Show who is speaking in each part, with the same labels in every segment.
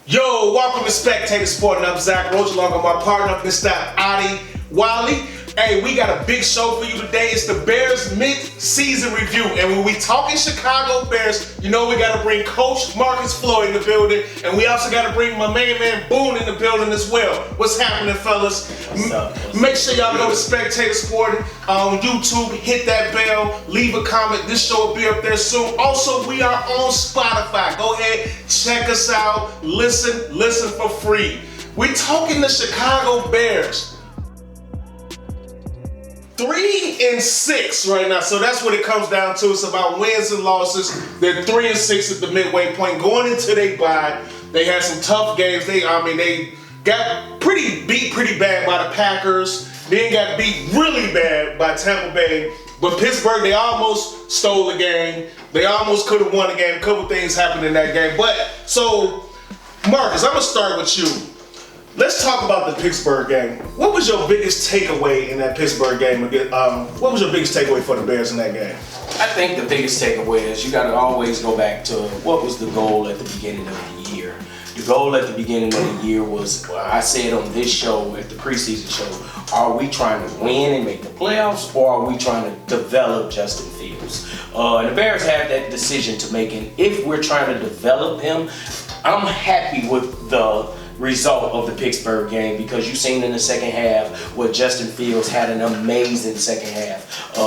Speaker 1: Yo, welcome to Spectator Sporting. I'm Zach Roach, along with my partner, Mr. Adi Wally. Hey, we got a big show for you today. It's the Bears mid-season review. And when we talking Chicago Bears, you know we got to bring Coach Marcus Floyd in the building. And we also got to bring my main man Boone in the building as well. What's happening, fellas? Make sure y'all go to Spectator Sporting on YouTube. Hit that bell. Leave a comment. This show will be up there soon. Also, we are on Spotify. Go ahead, check us out. Listen for free. We're talking the Chicago Bears. 3-6 right now, so that's what it comes down to. It's about wins and losses. They're 3-6 at the midway point. Going into their bye, they had some tough games. They got beat pretty bad by the Packers. Then got beat really bad by Tampa Bay. But Pittsburgh, they almost stole the game. They almost could have won the game. A couple things happened in that game. But so, Marcus, I'm gonna start with you. Let's talk about the Pittsburgh game. What was your biggest takeaway in that Pittsburgh game? What was your biggest takeaway for the Bears in that game?
Speaker 2: I think the biggest takeaway is you got to always go back to what was the goal at the beginning of the year. The goal at the beginning of the year was, I said on this show, at the preseason show, are we trying to win and make the playoffs, or are we trying to develop Justin Fields? And the Bears have that decision to make, and if we're trying to develop him, I'm happy with the result of the Pittsburgh game, because you've seen in the second half where Justin Fields had an amazing second half.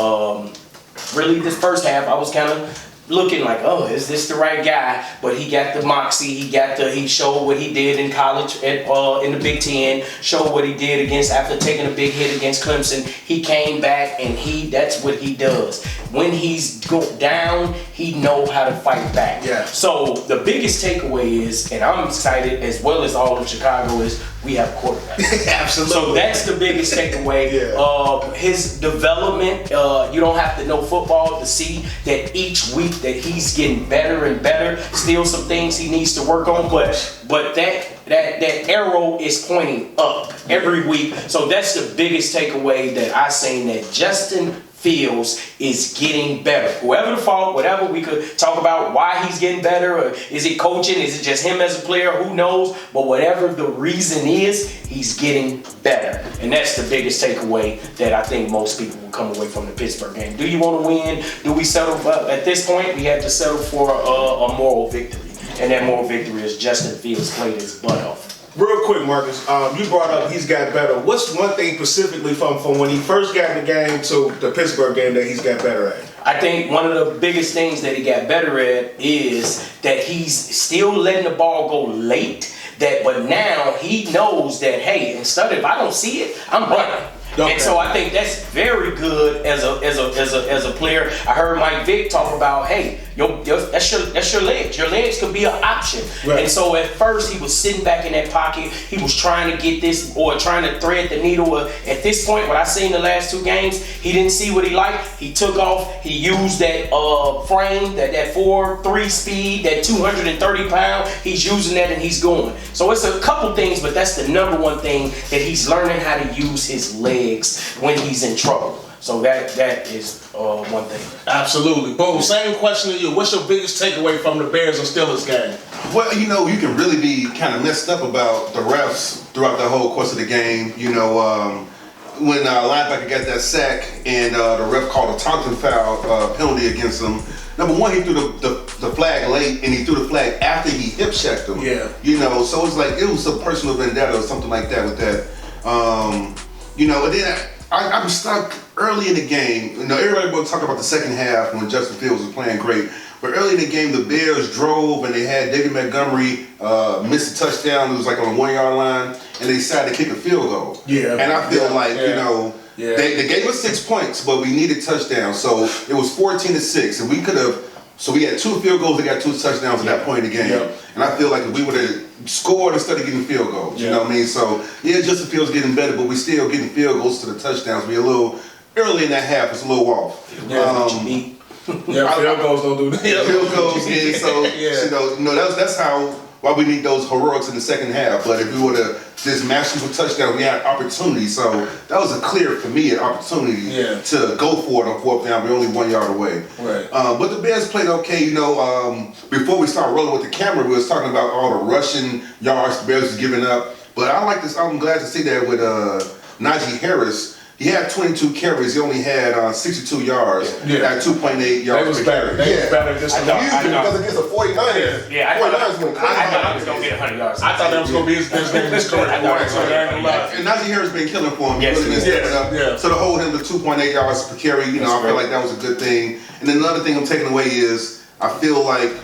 Speaker 2: Really, this first half I was kind of looking like, oh, is this the right guy? But he got the moxie. He showed what he did in college in the Big Ten. Showed what he did after taking a big hit against Clemson. He came back and that's what he does. When he's down, he knows how to fight back.
Speaker 1: Yeah.
Speaker 2: So the biggest takeaway is, and I'm excited as well as all of Chicago, is we have a quarterback.
Speaker 1: Absolutely.
Speaker 2: So that's the biggest takeaway.
Speaker 1: Yeah.
Speaker 2: His development, you don't have to know football to see that each week that he's getting better and better. Still some things he needs to work on, but that arrow is pointing up every week. So that's the biggest takeaway that I seen, that Justin Fields is getting better. Whoever the fault, whatever, we could talk about why he's getting better, or is it coaching, is it just him as a player, who knows, but whatever the reason is, he's getting better. And that's the biggest takeaway that I think most people will come away from the Pittsburgh game. Do you want to win? Do we settle? At this point, we have to settle for a moral victory, and that moral victory is Justin Fields played his butt off.
Speaker 1: Real quick, Marcus, you brought up he's got better. What's one thing specifically from when he first got in the game to the Pittsburgh game that he's got better at?
Speaker 2: I think one of the biggest things that he got better at is that he's still letting the ball go late. But now he knows that, hey, instead, if I don't see it, I'm running. Okay. And so I think that's very good as a player. I heard Mike Vick talk about, hey, that's your legs. Your legs could be an option. Right. And so at first he was sitting back in that pocket. He was trying to get this, or trying to thread the needle. At this point, what I seen the last two games, he didn't see what he liked. He took off. He used that frame, that 4.3 speed, that 230 pound. He's using that and he's going. So it's a couple things, but that's the number one thing, that he's learning how to use his legs when he's in trouble. So that is one thing.
Speaker 1: Absolutely. Boom. Same question to you. What's your biggest takeaway from the Bears and Steelers game?
Speaker 3: Well, you can really be kind of messed up about the refs throughout the whole course of the game. When linebacker got that sack and the ref called a taunting foul penalty against him. Number one, he threw the flag late, and he threw the flag after he hip checked him.
Speaker 1: Yeah.
Speaker 3: So it's like it was a personal vendetta or something like that with that. And then I'm stuck early in the game. Everybody will talk about the second half when Justin Fields was playing great. But early in the game, the Bears drove, and they had David Montgomery miss a touchdown. It was like on the 1 yard line, and they decided to kick a field goal.
Speaker 1: Yeah.
Speaker 3: And I feel they gave us 6 points, but we needed touchdowns. So it was 14-6, and we could have. So we had 2 field goals. They got 2 touchdowns at that point in the game. Yeah. And I feel like if we would have scored instead of getting field goals, you know what I mean? So yeah, Justin Fields getting better, but we still getting field goals to the touchdowns. We a little early in that half. It's a little off.
Speaker 1: Field goals don't do that.
Speaker 3: Field goals, so that's how why we need those heroics in the second half. But if we would have just matched them for touchdown, we had opportunity. So that was a clear, for me, an opportunity to go for it on fourth down. We're only 1 yard away.
Speaker 1: Right.
Speaker 3: But the Bears played okay. You know, before we started rolling with the camera, we was talking about all the rushing yards the Bears was giving up. But I like this. I'm glad to see that with Najee Harris. He had 22 carries. He only had 62 yards. At 2.8 yards per carry.
Speaker 1: They was better this time.
Speaker 4: Because against the 49ers.
Speaker 2: Yeah, I thought he was going to get 100 yards.
Speaker 1: I thought that was going to be his best game in his career.
Speaker 3: And Najee Harris been killing for him.
Speaker 2: Yes,
Speaker 3: really been stepping up. So to hold him to 2.8 yards per carry, you know, I feel like that was a good thing. And then another thing I'm taking away is I feel like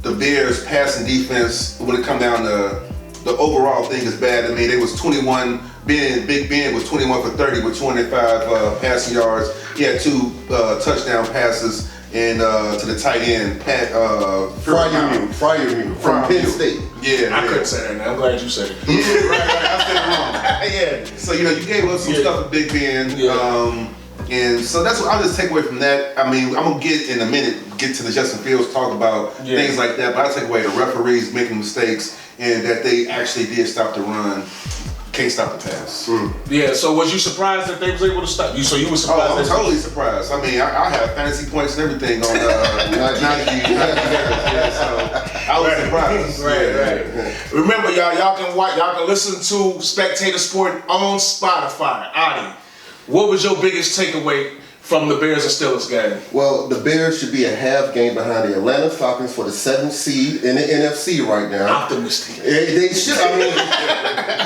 Speaker 3: the Bears' passing defense, when it come down to the overall thing, is bad. I mean, they was 21. Big Ben was 21 for 30 with 205 passing yards. He had 2 touchdown passes, and to the tight end,
Speaker 4: Fryermuth from Penn State.
Speaker 3: Yeah,
Speaker 1: I couldn't say that. Now. I'm glad you said it.
Speaker 3: Yeah, right. I said it wrong. So you know, you gave us some stuff with Big Ben. And so that's what I'll just take away from that. I mean, I'm gonna get in a minute get to the Justin Fields talk about things like that, but I take away the referees making mistakes and that they actually did stop the run. Can't stop the pass.
Speaker 1: Yeah, so was you surprised that they was able to stop you? So you were surprised?
Speaker 3: Oh, I was totally surprised. I mean, I have fantasy points and everything on Najee. So I was surprised.
Speaker 1: Right. Remember, y'all can listen to Spectator Sporting on Spotify. Adi, what was your biggest takeaway from the Bears and Steelers game?
Speaker 4: Well, the Bears should be a half game behind the Atlanta Falcons for the 7th seed in the NFC right now.
Speaker 1: Optimistic.
Speaker 4: They should. I mean,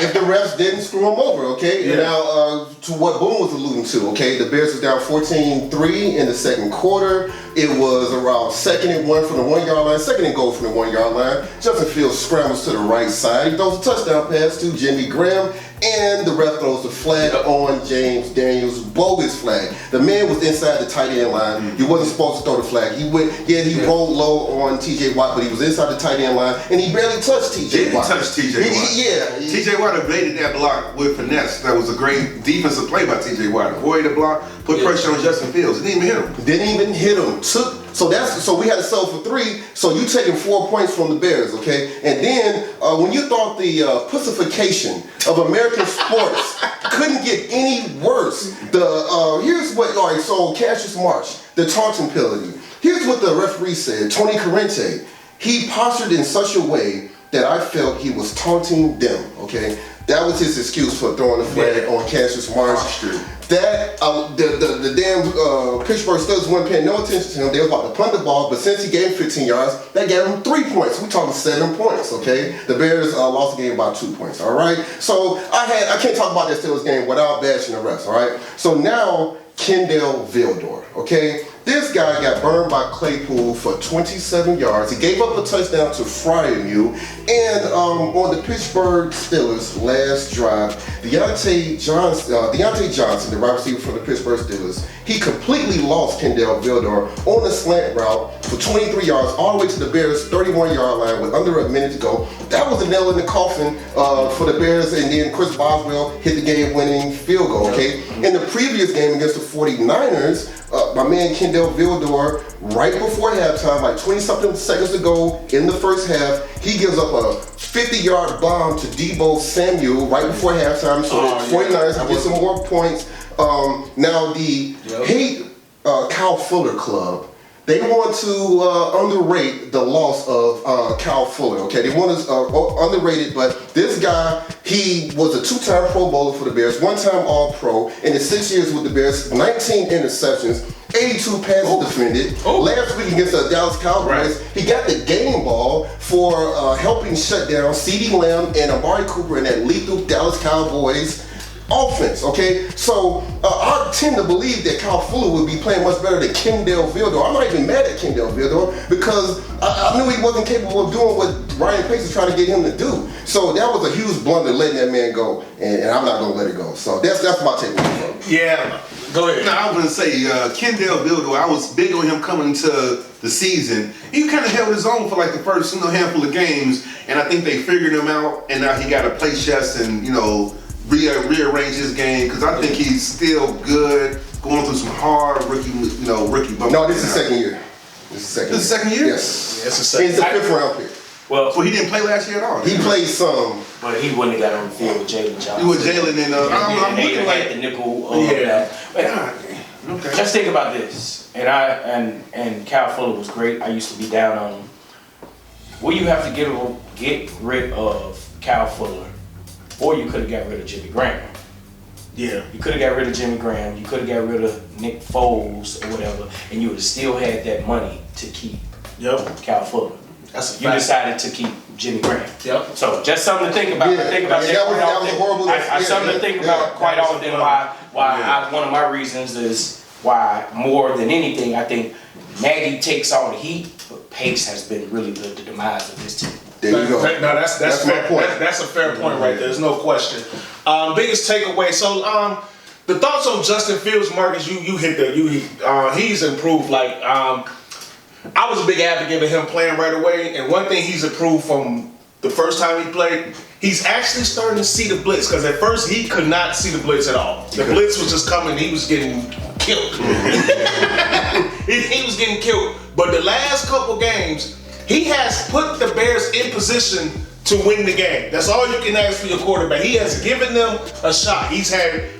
Speaker 4: if the refs didn't screw them over, okay?
Speaker 1: Yeah.
Speaker 4: Now, to what Boone was alluding to, okay? The Bears was down 14-3 in the second quarter. It was around 2nd and 1 from the 1 yard line, 2nd and goal from the 1 yard line. Justin Fields scrambles to the right side. He throws a touchdown pass to Jimmy Graham, and the ref throws the flag on James Daniels, bogus flag. The man was inside the tight end line. He wasn't supposed to throw the flag. He went, he rolled low on TJ Watt, but he was inside the tight end line, and he barely touched TJ Watt.
Speaker 3: He didn't touch TJ Watt. TJ Watt evaded that block with finesse. That was a great defensive play by TJ Watt. Avoided the block, put pressure on Justin Fields. Didn't even hit him.
Speaker 4: So we had to settle for 3. So you taking 4 points from the Bears, okay? And then when you thought the pussification of American sports couldn't get any worse, here's what. All right, so Cassius Marsh, the taunting penalty. Here's what the referee said. Tony Corrente, he postured in such a way that I felt he was taunting them. Okay, that was his excuse for throwing the flag on Cassius Marsh. That the damn Pittsburgh Steelers weren't paying no attention to him. They were about to punt the ball, but since he gave him 15 yards, that gave him 3 points. We're talking 7 points, okay? The Bears lost the game by 2 points, all right? So I can't talk about that Steelers game without bashing the refs, all right? So now, Kendall Vildor, okay? This guy got burned by Claypool for 27 yards. He gave up a touchdown to Fryermuth. And on the Pittsburgh Steelers' last drive, Deontay Johnson, the wide receiver for the Pittsburgh Steelers, he completely lost Kendall Vildor on a slant route for 23 yards all the way to the Bears' 31-yard line with under a minute to go. That was a nail in the coffin for the Bears, and then Chris Boswell hit the game-winning field goal, okay? In the previous game against the 49ers, my man Kendall Vildor, right before halftime, like 20-something seconds to go in the first half, he gives up a 50-yard bomb to Deebo Samuel right before halftime, so the 49ers can get some more points. Now the Kyle Fuller Club, they want to underrate the loss of Kyle Fuller, okay? They want to underrate it, but this guy, he was a 2-time Pro Bowler for the Bears, 1-time All-Pro, in his 6 years with the Bears, 19 interceptions, 82 passes defended. Last week against the Dallas Cowboys, he got the game ball for helping shut down CeeDee Lamb and Amari Cooper in that lethal Dallas Cowboys offense, okay? So I tend to believe that Kyle Fuller would be playing much better than Kendall Vildor. I'm not even mad at Kendall Vildor because I knew he wasn't capable of doing what Ryan Pace is trying to get him to do. So that was a huge blunder letting that man go, and I'm not gonna let it go. So that's my takeaway from it.
Speaker 1: Yeah, go ahead.
Speaker 3: No, I was gonna say Kendall Vildor. I was big on him coming into the season. He kind of held his own for like the first handful of games, and I think they figured him out. And now he got to play chess and rearrange his game because I think he's still good, going through some hard rookie bumps.
Speaker 4: No, this is second year. This is second year?
Speaker 3: Yes.
Speaker 1: Yeah, it's a second.
Speaker 4: It's a 5th round pick.
Speaker 2: Well,
Speaker 3: so he didn't play last year at all.
Speaker 4: He played some.
Speaker 2: But he wouldn't have got on the field with Jalen Johnson.
Speaker 3: With Jalen and I'm
Speaker 2: they
Speaker 3: looking
Speaker 2: had
Speaker 3: like
Speaker 2: the nickel.
Speaker 3: okay.
Speaker 2: Just think about this. And Cal Fuller was great. I used to be down on him. Well, you have to get rid of Cal Fuller, or you could have got rid of Jimmy Graham.
Speaker 1: Yeah.
Speaker 2: You could have got rid of Jimmy Graham. You could have got rid of Nick Foles or whatever, and you would have still had that money to keep Cal Fuller.
Speaker 1: That's a
Speaker 2: You
Speaker 1: fact.
Speaker 2: decided to keep Jimmy Graham.
Speaker 1: Yep.
Speaker 2: So just something to think about.
Speaker 4: Yeah.
Speaker 2: I think about
Speaker 4: I mean,
Speaker 2: that.
Speaker 4: that was a horrible.
Speaker 2: Something to think about quite often. One of my reasons is why more than anything I think Nagy takes all the heat, but Pace has been really the demise of this team.
Speaker 4: There you go.
Speaker 1: No, that's
Speaker 4: my
Speaker 1: fair.
Speaker 4: point.
Speaker 1: That's a fair point right there. There's no question. Biggest takeaway. So the thoughts on Justin Fields, Marcus. You hit he's improved. Like I was a big advocate of him playing right away, and one thing he's improved from the first time he played, he's actually starting to see the blitz. Because at first he could not see the blitz at all. The blitz was just coming. He was getting killed. He was getting killed. But the last couple games, he has put the Bears in position to win the game. That's all you can ask for your quarterback. He has given them a shot. He's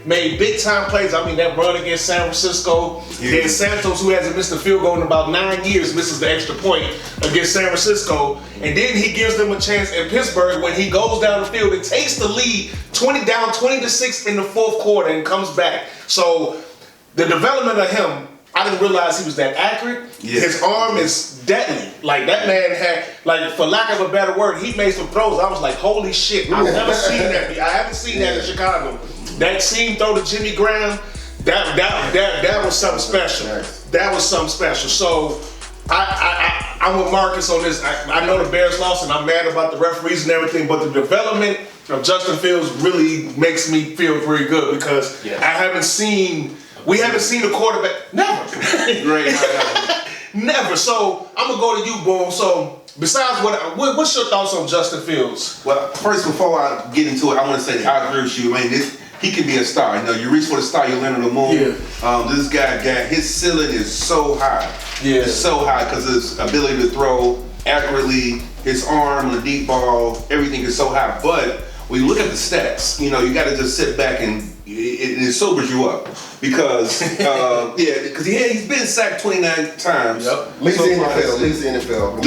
Speaker 1: made big time plays. I mean, that run against San Francisco. Then Santos, who hasn't missed a field goal in about 9 years, misses the extra point against San Francisco. And then he gives them a chance in Pittsburgh when he goes down the field and takes the lead 20-6 in the fourth quarter and comes back. So the development of him, I didn't realize he was that accurate. Yeah. His arm is deadly. Like that man had, like for lack of a better word, he made some throws. I was like, holy shit! I've never seen that. I haven't seen that in Chicago. That seam throw to Jimmy Graham, that was something special. That was something special. So I'm with Marcus on this. I know the Bears lost, and I'm mad about the referees and everything, but the development of Justin Fields really makes me feel very good because we haven't seen a quarterback. Never. Never. So I'm gonna go to you, Boom. So besides what's your thoughts on Justin Fields?
Speaker 3: Well, first before I get into it, I want to say I agree with you. I mean, he can be a star. You know, you reach for the star, you land on the moon. Yeah. This guy, his ceiling is so high. Yeah. It's so high because his ability to throw accurately, his arm, the deep ball, everything is so high. But when you look at the stats, you know, you got to just sit back and it sobers you up because he's been sacked 29 times.
Speaker 4: Yep. Leads the NFL.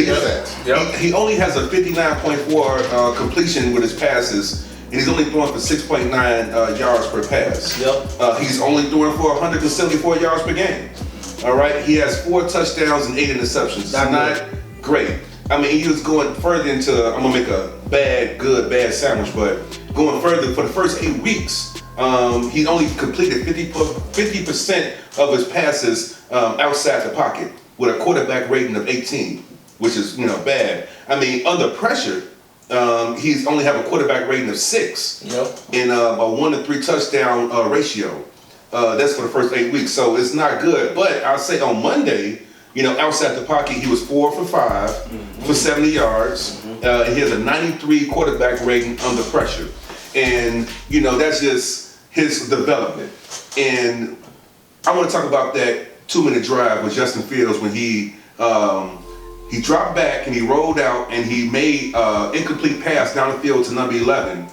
Speaker 3: He only has a 59.4 completion with his passes, and he's only throwing for 6.9 yards per pass. Yep. He's only throwing for 174 yards per game. All right. He has 4 touchdowns and 8 interceptions. Not great. I mean, he was going further into. I'm gonna make a bad sandwich, but going further for the first 8 weeks. He only completed 50% of his passes outside the pocket with a quarterback rating of 18, which is bad. I mean, under pressure, he's only have a quarterback rating of 6 and a 1 to 3 touchdown ratio. That's for the first 8 weeks, so it's not good. But I'll say on Monday, outside the pocket, he was 4 for 5 for 70 yards. And he has a 93 quarterback rating under pressure. And, that's just his development. And I want to talk about that 2-minute drive with Justin Fields when he dropped back and he rolled out and he made incomplete pass down the field to number 11.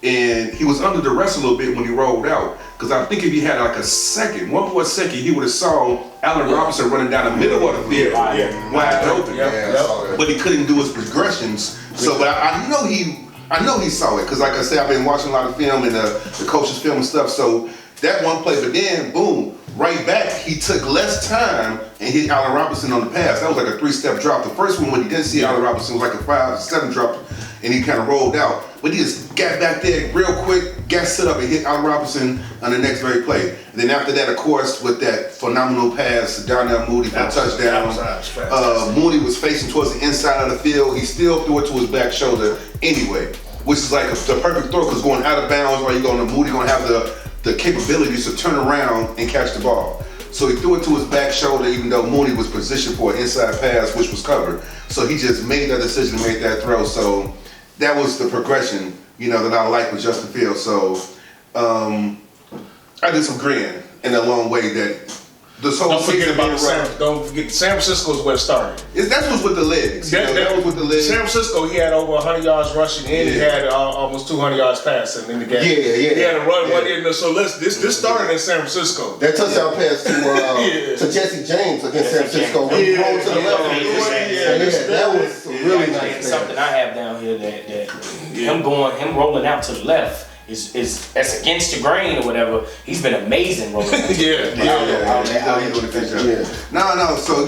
Speaker 3: And he was under duress a little bit when he rolled out. Because I think if he had like one more second, he would have saw Allen Robinson running down the middle of the field wide open. But he couldn't do his progressions. So, but I know he saw it because, like I said, I've been watching a lot of film and the coaches' film and stuff. So that one play, but then boom, right back, he took less time and hit Allen Robinson on the pass. That was like a 3-step drop. The first one, when he didn't see Allen Robinson, was like a 5-7 drop, and he kind of rolled out. But he just got back there real quick, got set up, and hit Allen Robinson on the next very play. And then after that, of course, with that phenomenal pass to Darnell Mooney for a touchdown, Mooney was facing towards the inside of the field. He still threw it to his back shoulder anyway, which is like the perfect throw because going out of bounds, or Mooney going to have the capabilities to turn around and catch the ball. So he threw it to his back shoulder, even though Mooney was positioned for an inside pass, which was covered. So he just made that decision to make that throw. So that was the progression, that I like with Justin Fields. So I just agreeing in a long way that this whole
Speaker 1: Don't forget
Speaker 3: season
Speaker 1: about
Speaker 3: being
Speaker 1: don't forget San Francisco is where it started.
Speaker 3: That was with the legs. That was with the legs.
Speaker 1: San Francisco, he had over 100 yards rushing and he had almost 200 yards passing in the game.
Speaker 4: Yeah.
Speaker 1: He had a run one in there. So this started in San Francisco.
Speaker 4: That touchdown pass to Jesse James against San Francisco. When he rolled to the left. That was really nice.
Speaker 2: Something I have down here that him rolling out to the left is that's against the grain or whatever. He's been amazing rolling.
Speaker 3: No. So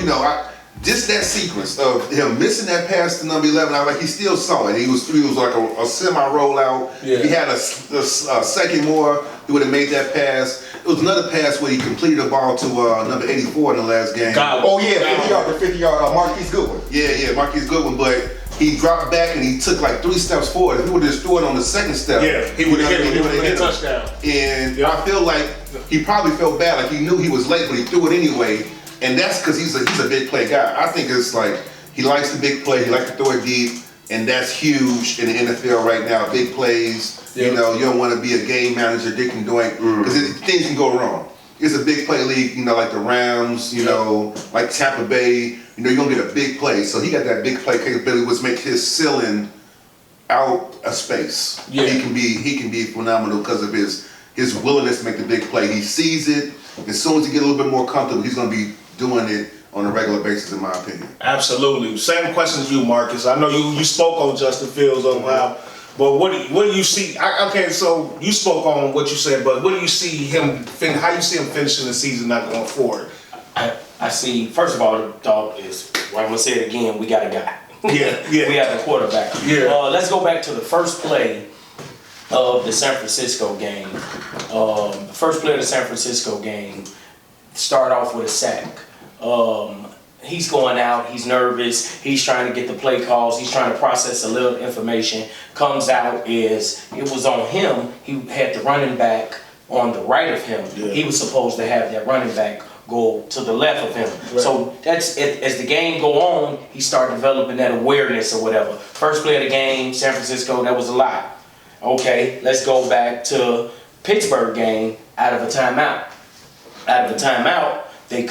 Speaker 3: just that sequence of him missing that pass to number 11, I was like, he still saw it. He was like a semi rollout.
Speaker 1: Yeah.
Speaker 3: He had a second more, he would have made that pass. It was another pass where he completed the ball to number 84 in the last game.
Speaker 4: 50 yard, Marquise Goodwin.
Speaker 3: Yeah, Marquise Goodwin, but he dropped back and he took like 3 steps forward. If he would have just threw it on the second step,
Speaker 1: he would have hit him. He would have hit a touchdown.
Speaker 3: And I feel like he probably felt bad, like he knew he was late, but he threw it anyway. And that's because he's a big play guy. I think it's like he likes the big play. He likes to throw it deep, and that's huge in the NFL right now. Big plays. Yep. You don't want to be a game manager, Dick and Doink, because things can go wrong. It's a big play league, like the Rams, like Tampa Bay. You're gonna get a big play. So he got that big play capability, which makes his ceiling out of space.
Speaker 1: Yeah.
Speaker 3: He can be phenomenal because of his willingness to make the big play. He sees it. As soon as he get a little bit more comfortable, he's gonna be doing it on a regular basis, in my opinion.
Speaker 1: Absolutely. Same question to you, Marcus. I know you spoke on Justin Fields over how, but what do you see? Okay, so you spoke on what you said, but what do you see him? How you see him finishing the season, not going forward?
Speaker 2: I see. First of all, the thought is, I'm gonna say it again. We got a guy.
Speaker 1: Yeah.
Speaker 2: We have a quarterback.
Speaker 1: Yeah.
Speaker 2: Let's go back to the first play of the San Francisco game. The first play of the San Francisco game start off with a sack. He's going out, he's nervous, he's trying to get the play calls, he's trying to process a little information. Comes out it was on him, he had the running back on the right of him. Yeah. He was supposed to have that running back go to the left of him. Right. So that's as the game go on, he started developing that awareness or whatever. First play of the game, San Francisco, that was a lot. Okay, let's go back to Pittsburgh game out of a timeout. Out of the timeout, they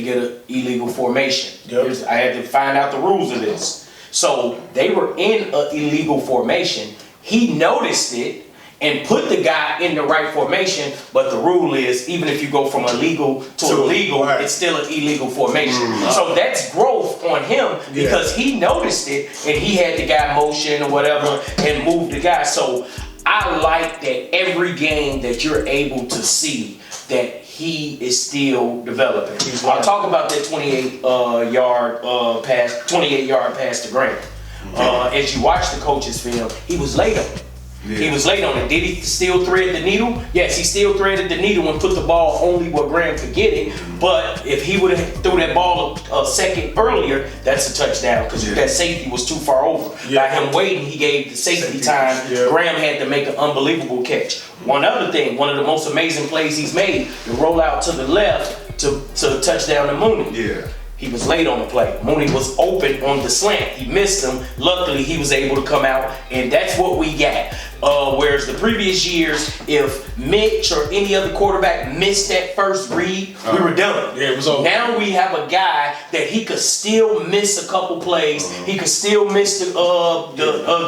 Speaker 2: get an illegal formation. Yep. I had to find out the rules of this. So they were in an illegal formation. He noticed it and put the guy in the right formation, but the rule is even if you go from illegal to illegal, right, it's still an illegal formation. Mm-hmm. So that's growth on him because he noticed it and he had the guy motion or whatever and moved the guy. So I like that every game that you're able to see that he is still developing. I'll talk about that 28-yard pass to Grant. As you watch the coach's film, he was late on it. Yeah. He was late on it. Did he still thread the needle? Yes, he still threaded the needle and put the ball only where Graham could get it. But if he would have threw that ball a second earlier, that's a touchdown because that safety was too far over. By him waiting, he gave the safety time. Graham had to make an unbelievable catch. One other thing, one of the most amazing plays he's made, the roll out to the left to touchdown to Mooney. Yeah. He was late on the play. Mooney was open on the slant. He missed him. Luckily, he was able to come out, and that's what we got. Whereas the previous years, if Mitch or any other quarterback missed that first read, we were done. Yeah, it was over. Now we have a guy that he could still miss a couple plays. He could still miss the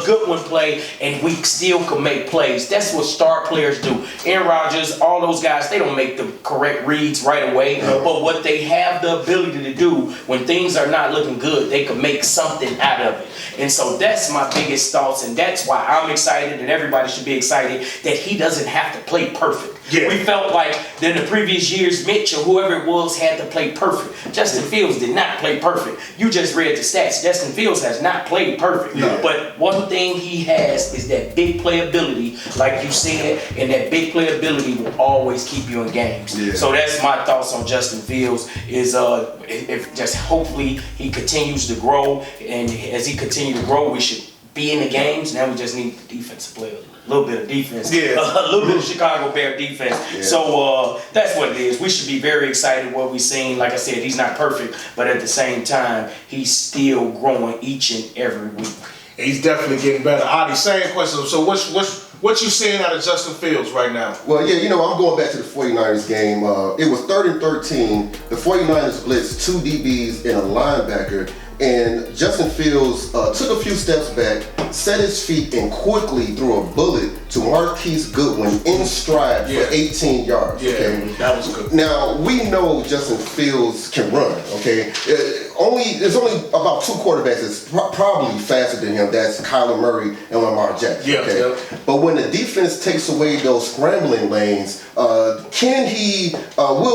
Speaker 2: good one play, and we still could make plays. That's what star players do. Aaron Rodgers, all those guys, they don't make the correct reads right away, but what they have the ability to do when things are not looking good, they can make something out of it. And so that's my biggest thoughts, and that's why I'm excited, and everybody should be excited that he doesn't have to play perfect. Yeah. We felt like in the previous years, Mitch or whoever it was had to play perfect. Justin Fields did not play perfect. You just read the stats. Justin Fields has not played perfect. Yeah. But one thing he has is that big playability, like you said, and that big playability will always keep you in games. Yeah. So that's my thoughts on Justin Fields is if just hopefully he continues to grow, and as he continues to grow, we should be in the games. Now we just need the defense to play a little bit of defense, a little bit of Chicago Bear defense. Yeah. So that's what it is. We should be very excited what we've seen. Like I said, he's not perfect, but at the same time, he's still growing each and every week.
Speaker 1: He's definitely getting better. Adi, same question. So what's What you seeing out of Justin Fields right now?
Speaker 4: Well, yeah, I'm going back to the 49ers game. It was 3rd and 13. The 49ers blitzed 2 DBs and a linebacker. And Justin Fields took a few steps back, set his feet, and quickly threw a bullet to Marquise Goodwin in stride for 18 yards.
Speaker 1: Yeah,
Speaker 4: okay?
Speaker 1: that was good.
Speaker 4: Now, we know Justin Fields can run, okay? There's only about 2 quarterbacks that's probably faster than him. That's Kyler Murray and Lamar Jackson, okay?
Speaker 1: Yeah.
Speaker 4: But when the defense takes away those scrambling lanes, will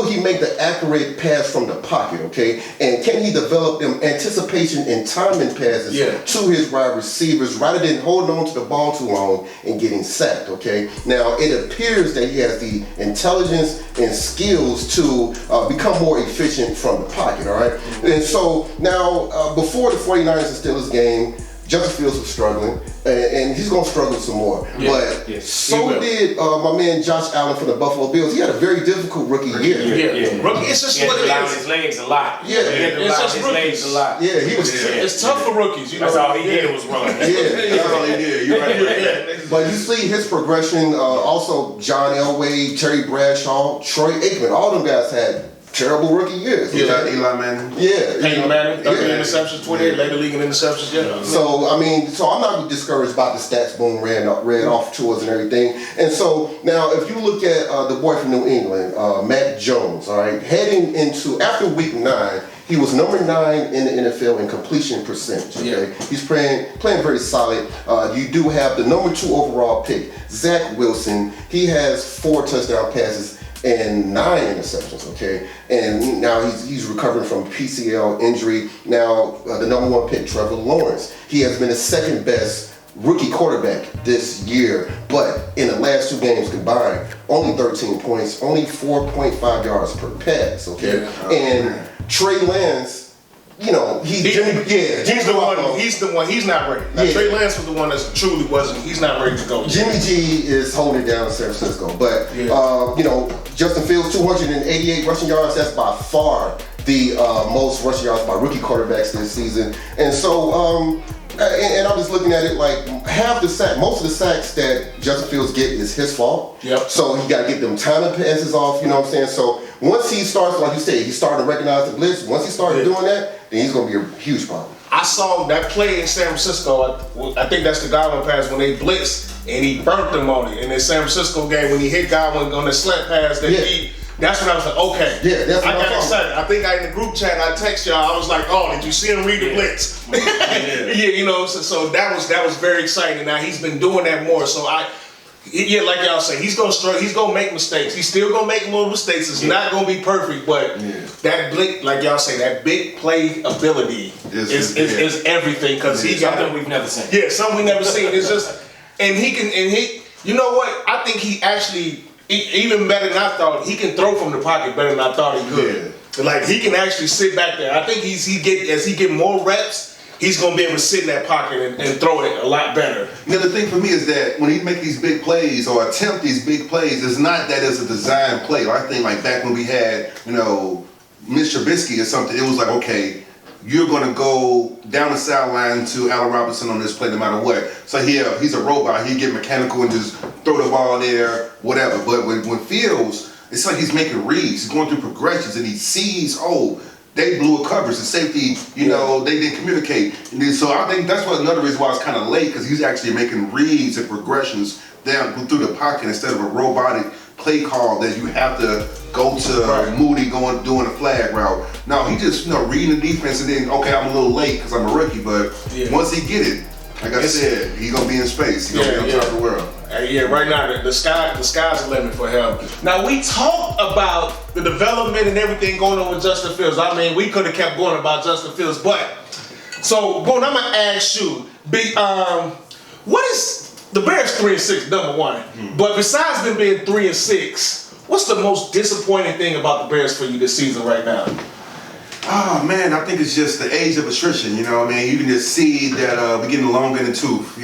Speaker 4: he make the accurate pass from the pocket, okay? And can he develop them anticipation and timing passes to his wide receivers rather than holding on to the ball too long and getting sacked, okay? Now, it appears that he has the intelligence and skills to become more efficient from the pocket, all right? And so now, before the 49ers and Steelers game, Justin Fields was struggling, and he's going to struggle some more. But so did my man Josh Allen from the Buffalo Bills. He had a very difficult rookie year.
Speaker 1: Rookie, it's just what it is.
Speaker 2: His legs a lot.
Speaker 1: It's just
Speaker 2: his legs a lot.
Speaker 4: Yeah, he was.
Speaker 1: It's tough for rookies.
Speaker 2: That's all he did was run.
Speaker 3: That's all he did. You're right.
Speaker 4: But you see his progression. Also, John Elway, Terry Bradshaw, Troy Aikman. All them guys had terrible rookie years.
Speaker 3: Eli Manning.
Speaker 1: Peyton Manning, 30 interceptions, 28, led the league in interceptions.
Speaker 4: So I'm not discouraged about the stats Boone ran off to us and everything. And so now, if you look at the boy from New England, Mac Jones, all right, heading into after week 9. He was number 9 in the NFL in completion percentage. Okay, he's playing very solid. You do have the number 2 overall pick, Zach Wilson. He has 4 touchdown passes and 9 interceptions, okay? And now he's recovering from PCL injury. Now, the number 1 pick, Trevor Lawrence. He has been the 2nd best rookie quarterback this year, but in the last 2 games combined, only 13 points, only 4.5 yards per pass, okay? And Trey Lance, he's
Speaker 1: the one. He's not ready. Now, Trey Lance was the one that truly wasn't. He's not ready to go.
Speaker 4: Jimmy G is holding it down in San Francisco, but Justin Fields 288 rushing yards. That's by far the most rushing yards by rookie quarterbacks this season. And so, and I'm just looking at it like most of the sacks that Justin Fields get is his fault. So he got to get them timing passes off. You know what I'm saying? So once he starts, like you said, he started to recognize the blitz. Once he started doing that, then he's going to be a huge problem.
Speaker 1: I saw that play in San Francisco. I think that's the Godwin pass when they blitzed and he burnt them on it. In the San Francisco game when he hit Godwin on the slant pass that's when I was like, okay.
Speaker 4: That's what
Speaker 1: I got excited. I think in the group chat I text y'all. I was like, oh, did you see him read the blitz? So that was very exciting. Now he's been doing that more. So like y'all say, he's gonna struggle. He's gonna make mistakes. He's still gonna make more mistakes. It's not gonna be perfect, but that like y'all say, that big play ability is everything because he got
Speaker 2: something we've never seen.
Speaker 1: Something we've never seen. It's just, and he you know what? I think he actually. Even better than I thought, he can throw from the pocket better than I thought he could. Like he can actually sit back there. I think as he get more reps, he's gonna be able to sit in that pocket and throw it a lot better.
Speaker 3: The thing for me is that when he make these big plays or attempt these big plays, it's not that it's a design play. I think like back when we had Mitch Trubisky or something, it was like, okay, you're going to go down the sideline to Allen Robinson on this play no matter what. So he's a robot. He'd get mechanical and just throw the ball there, whatever. But when Fields, it's like he's making reads. He's going through progressions and he sees, they blew a coverage. The safety, they didn't communicate. And so I think that's another reason why it's kind of late, because he's actually making reads and progressions down through the pocket instead of a robotic play call that you have to go to Moody doing a flag route. No, he just reading the defense and then I'm a little late because I'm a rookie, but once he get it, like I said, he's gonna be in space. He's gonna be on top of the world.
Speaker 1: Right now the sky's the limit for him. Now we talked about the development and everything going on with Justin Fields. I mean, we could have kept going about Justin Fields, but so Boone, I'm gonna ask you, what is the Bears 3-6, number 1. But besides them being 3-6, what's the most disappointing thing about the Bears for you this season right now?
Speaker 3: Oh man, I think it's just the age of attrition. You can just see that we're getting longer in the tooth.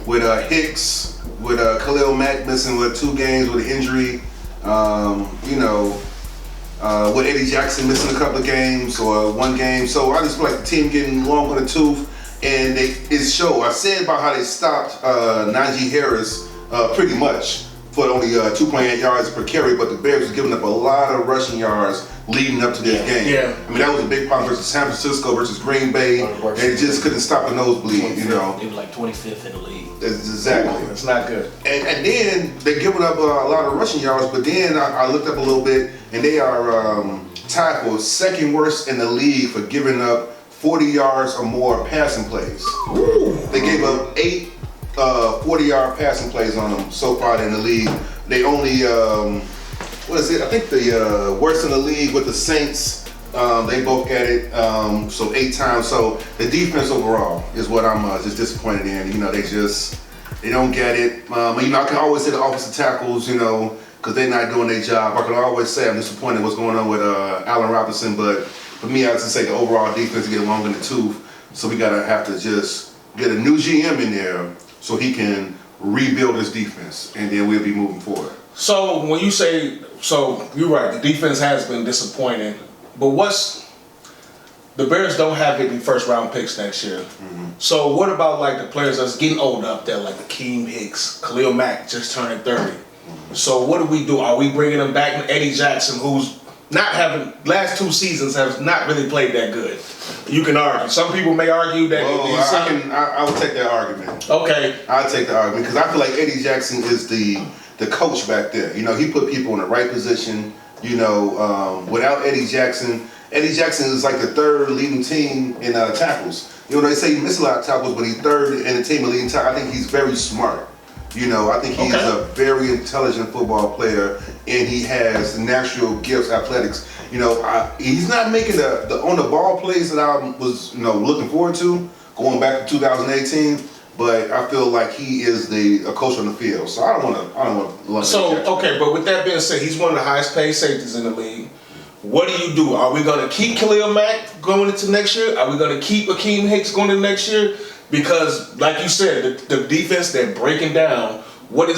Speaker 3: With Hicks, with Khalil Mack missing 2 games with an injury. With Eddie Jackson missing a couple of games or 1 game. So I just feel like the team getting longer in the tooth. And it showed. I said about how they stopped Najee Harris pretty much, for only 2.8 yards per carry, but the Bears was giving up a lot of rushing yards leading up to this game.
Speaker 1: Yeah.
Speaker 3: I mean, that was a big problem versus San Francisco versus Green Bay. They just couldn't stop the nosebleed, you know.
Speaker 2: They were like 25th in the league.
Speaker 3: Exactly.
Speaker 1: It's not good.
Speaker 3: And then they're giving up a lot of rushing yards, but then I looked up a little bit, and they are tied for second worst in the league for giving up 40 yards or more passing plays. Ooh. They gave up 8 40-yard passing plays on them so far in the league. They only, what is it? I think the worst in the league with the Saints. They both got it, so 8 times. So the defense overall is what I'm just disappointed in. You know, they don't get it. You know, I can always say the offensive tackles, you know, because they're not doing their job. I can always say I'm disappointed what's going on with Allen Robinson, but for me, I have to say the overall defense get long in the tooth. So we gotta have to just get a new GM in there so he can rebuild his defense, and then we'll be moving forward.
Speaker 1: So when you say, so you're right, the defense has been disappointing, but the Bears don't have any first round picks next year. Mm-hmm. So what about like the players that's getting old up there, like Akeem Hicks, Khalil Mack just turning 30. Mm-hmm. So what do we do? Are we bringing them back? Eddie Jackson, who's not having, last 2 seasons has not really played that good. You can argue. Some people may argue that.
Speaker 3: I would take that argument.
Speaker 1: Okay.
Speaker 3: I'll take the argument because I feel like Eddie Jackson is the coach back there. You know, he put people in the right position. You know, without Eddie Jackson is like the 3rd leading team in tackles. You know, they say he missed a lot of tackles, but he's 3rd in the team in leading tackles. I think he's very smart. You know, I think he's a very intelligent football player, and he has natural gifts, athletics. You know, he's not making the on the ball plays that I was, you know, looking forward to going back to 2018. But I feel like he is a coach on the field, so I don't want to.
Speaker 1: So okay, but with that being said, he's one of the highest paid safeties in the league. What do? Are we going to keep Khalil Mack going into next year? Are we going to keep Akeem Hicks going into next year? Because, like you said, the defense they're breaking down. What do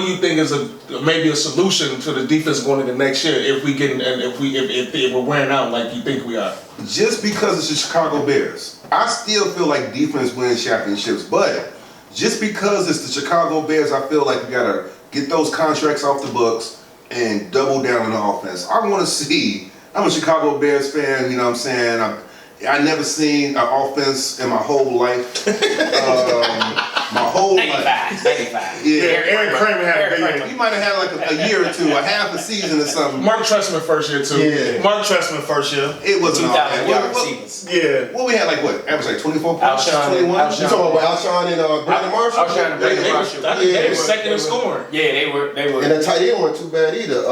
Speaker 1: you think is maybe a solution to the defense going into next year if we're wearing out like you think we are?
Speaker 3: Just because it's the Chicago Bears, I still feel like defense wins championships. But just because it's the Chicago Bears, I feel like we gotta get those contracts off the books and double down on the offense. I want to see. I'm a Chicago Bears fan. You know what I'm saying? I never seen an offense in my whole life. My whole
Speaker 2: 95.
Speaker 3: Yeah,
Speaker 1: Aaron Kramer had a good year.
Speaker 3: He might have had like a year or two, a half a season or something.
Speaker 1: Mark Trestman first year too.
Speaker 3: Yeah.
Speaker 1: Mark Trestman first year.
Speaker 3: It wasn't all that.
Speaker 2: 2,000-yard receivers.
Speaker 1: Yeah.
Speaker 3: Well, we had like what? Average like 24 points, 21.
Speaker 4: You talking about Alshon and Brandon Marshall?
Speaker 2: Alshon and Brandon Marshall.
Speaker 1: They were second in scoring.
Speaker 2: Yeah, they were.
Speaker 4: And the tight end weren't too bad either.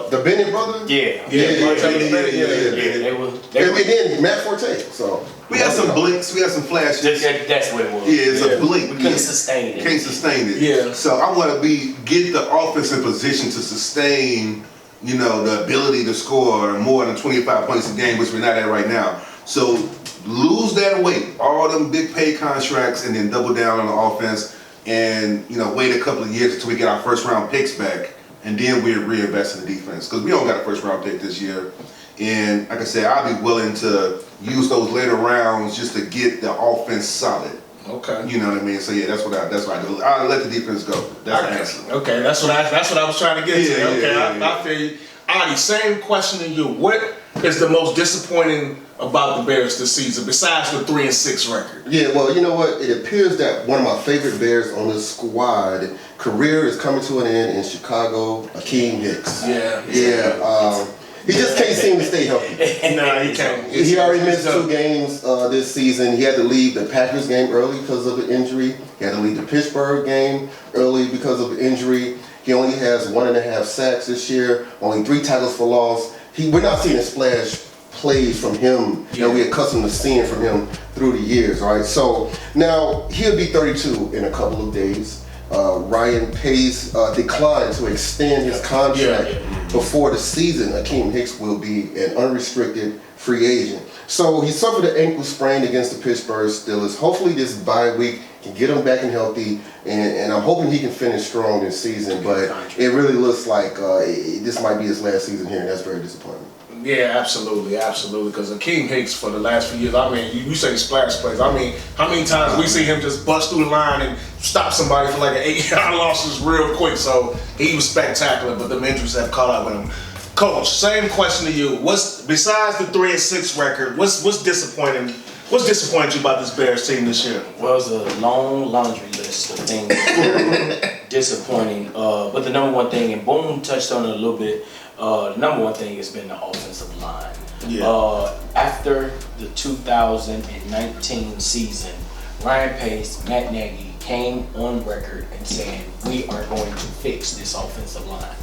Speaker 4: The Bennett brother.
Speaker 2: Yeah.
Speaker 3: They
Speaker 2: were.
Speaker 4: And then Matt Forte. So
Speaker 3: we had some blinks, we had some flashes.
Speaker 2: That's what it was.
Speaker 3: Yeah, it's a blink.
Speaker 2: We couldn't sustain it.
Speaker 3: Can't sustain it.
Speaker 1: Yeah.
Speaker 3: So I want to get the offense in position to sustain, you know, the ability to score more than 25 points a game, which we're not at right now. So lose that weight, all them big pay contracts, and then double down on the offense, and you know, wait a couple of years until we get our first round picks back, and then we'll reinvest in the defense because we don't got a first round pick this year. And like I said, I'll be willing to use those later rounds just to get the offense solid.
Speaker 1: Okay.
Speaker 3: You know what I mean? So yeah, that's what I do. I'll let the defense go. That's the answer.
Speaker 1: Okay, that's what I was trying to get to. Okay,
Speaker 3: Yeah.
Speaker 1: I feel you. Adi, same question to you. What is the most disappointing about the Bears this season besides the 3-6 record?
Speaker 4: Yeah, well, you know what? It appears that one of my favorite Bears on this squad career is coming to an end in Chicago. Akeem Hicks.
Speaker 1: Yeah.
Speaker 4: He just can't seem to stay healthy.
Speaker 1: No, he can't.
Speaker 4: He already missed 2 games this season. He had to leave the Packers game early because of the injury. He had to leave the Pittsburgh game early because of the injury. He only has 1.5 sacks this year, only 3 tackles for loss. We're not seeing a splash plays from him that we're accustomed to seeing from him through the years, all right? So now he'll be 32 in a couple of days. Ryan Pace declined to extend his contract before the season. Akeem Hicks will be an unrestricted free agent. So he suffered an ankle sprain against the Pittsburgh Steelers. Hopefully this bye week can get him back and healthy, and I'm hoping he can finish strong this season, but it really looks like this might be his last season here, and that's very disappointing.
Speaker 1: Yeah, absolutely, because Akeem Hicks for the last few years, I mean, you say splash plays. I mean, how many times we see him just bust through the line and stop somebody for like an 8-yard losses real quick. So he was spectacular, but the injuries have caught up with him. Coach, same question to you. What's besides the 3-6 record? What's disappointing? What's disappointed you about this Bears team this year?
Speaker 2: Well, it's a long laundry list of things disappointing. But the number one thing, and Boone touched on it a little bit. The number one thing has been the offensive line.
Speaker 1: Yeah.
Speaker 2: After the 2019 season, Ryan Pace, Matt Nagy came on record and saying, we are going to fix this offensive line.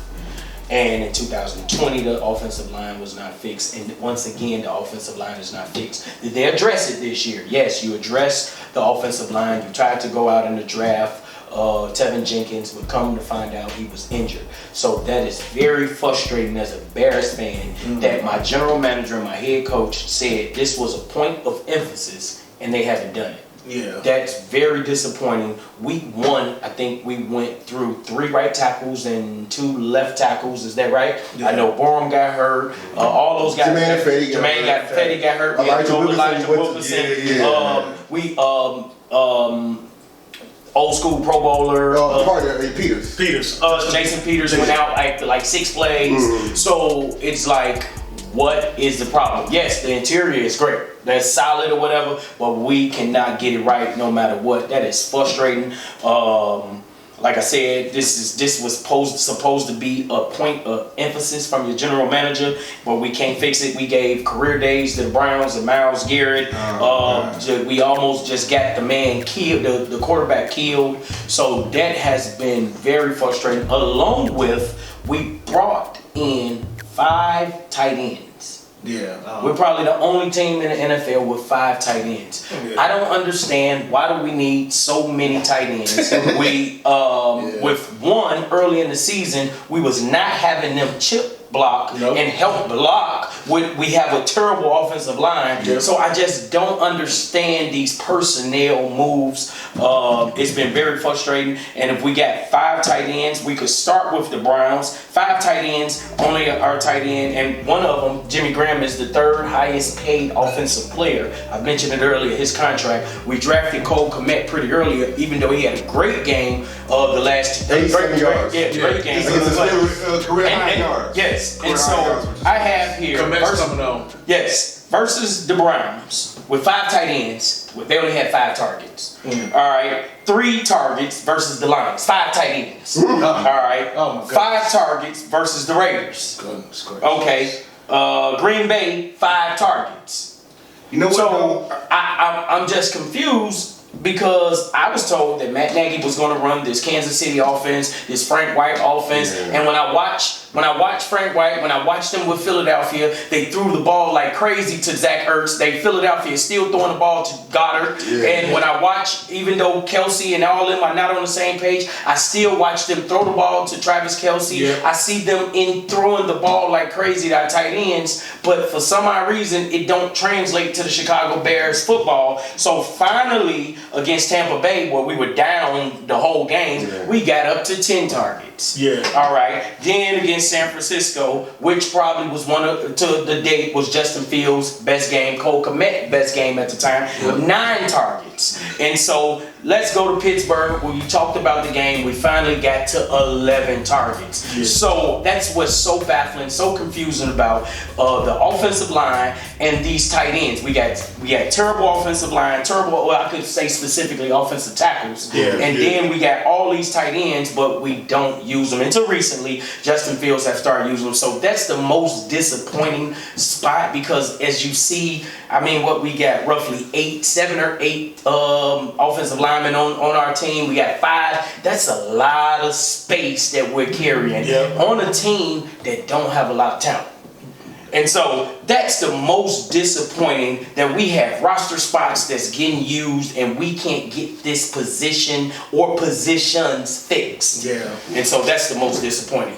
Speaker 2: And in 2020, the offensive line was not fixed. And once again, the offensive line is not fixed. Did they address it this year? Yes, you addressed the offensive line. You tried to go out in the draft. Tevin Jenkins, would come to find out he was injured. So that is very frustrating as a Bears fan that my general manager and my head coach said this was a point of emphasis and they haven't done it.
Speaker 1: Yeah.
Speaker 2: That's very disappointing. Week 1, I think we went through 3 right tackles and 2 left tackles. Is that right? Yeah. I know Borum got hurt. All those guys. Jermaine Fetty got hurt. Elijah Wilkinson. Old school Pro Bowler.
Speaker 4: Peters.
Speaker 2: Jason Peters went out after like 6 plays. So it's like, what is the problem? Yes, the interior is great. That's solid or whatever, but we cannot get it right no matter what. That is frustrating. Like I said, this was supposed to be a point of emphasis from your general manager, but we can't fix it. We gave career days to the Browns and Myles Garrett. We almost just got the man killed, the quarterback killed. So that has been very frustrating. Along with, we brought in 5 tight ends.
Speaker 1: Yeah,
Speaker 2: we're probably the only team in the NFL with 5 tight ends. Yeah. I don't understand, why do we need so many tight ends? With one early in the season, we was not having them chip block and help block. We have a terrible offensive line, so I just don't understand these personnel moves. It's been very frustrating. And if we got 5 tight ends, we could start with the Browns. 5 tight ends, only our tight end, and one of them, Jimmy Graham, is the 3rd highest paid offensive player. I mentioned it earlier, his contract. We drafted Cole Kmet pretty early, even though he had a great game the last
Speaker 4: 87 yards.
Speaker 2: Great game.
Speaker 3: Career high yards.
Speaker 2: Yes, and so I have here versus the Browns with 5 tight ends. They only had 5 targets. All right, 3 targets versus the Lions. 5 tight ends. All right, 5 targets versus the Raiders. Okay, Green Bay 5 targets.
Speaker 3: You know what?
Speaker 2: So I'm just confused. Because I was told that Matt Nagy was going to run this Kansas City offense, this Frank White offense, and when I watched Frank White, when I watched them with Philadelphia, they threw the ball like crazy to Zach Ertz. Philadelphia is still throwing the ball to Goddard, and when I watch, even though Kelsey and all of them are not on the same page, I still watch them throw the ball to Travis Kelsey. I see them throwing the ball like crazy to our tight ends, but for some odd reason, it don't translate to the Chicago Bears football. So finally, against Tampa Bay, where we were down the whole game, we got up to 10 targets. All right. Then against San Francisco, which probably was to the date was Justin Fields' best game, Cole Kmet best game at the time, 9 targets. And so let's go to Pittsburgh, where you talked about the game. We finally got to 11 targets. So that's what's so baffling, so confusing about the offensive line and these tight ends. We got terrible offensive line, I could say specifically offensive tackles. And then we got all these tight ends, but we don't use them. Until recently, Justin Fields have started using them. So that's the most disappointing spot, because as you see, we got roughly 7 or 8 offensive linemen on our team. We got 5. That's a lot of space that we're carrying on a team that don't have a lot of talent. And so that's the most disappointing, that we have roster spots that's getting used and we can't get this position or positions fixed. And so that's the most disappointing.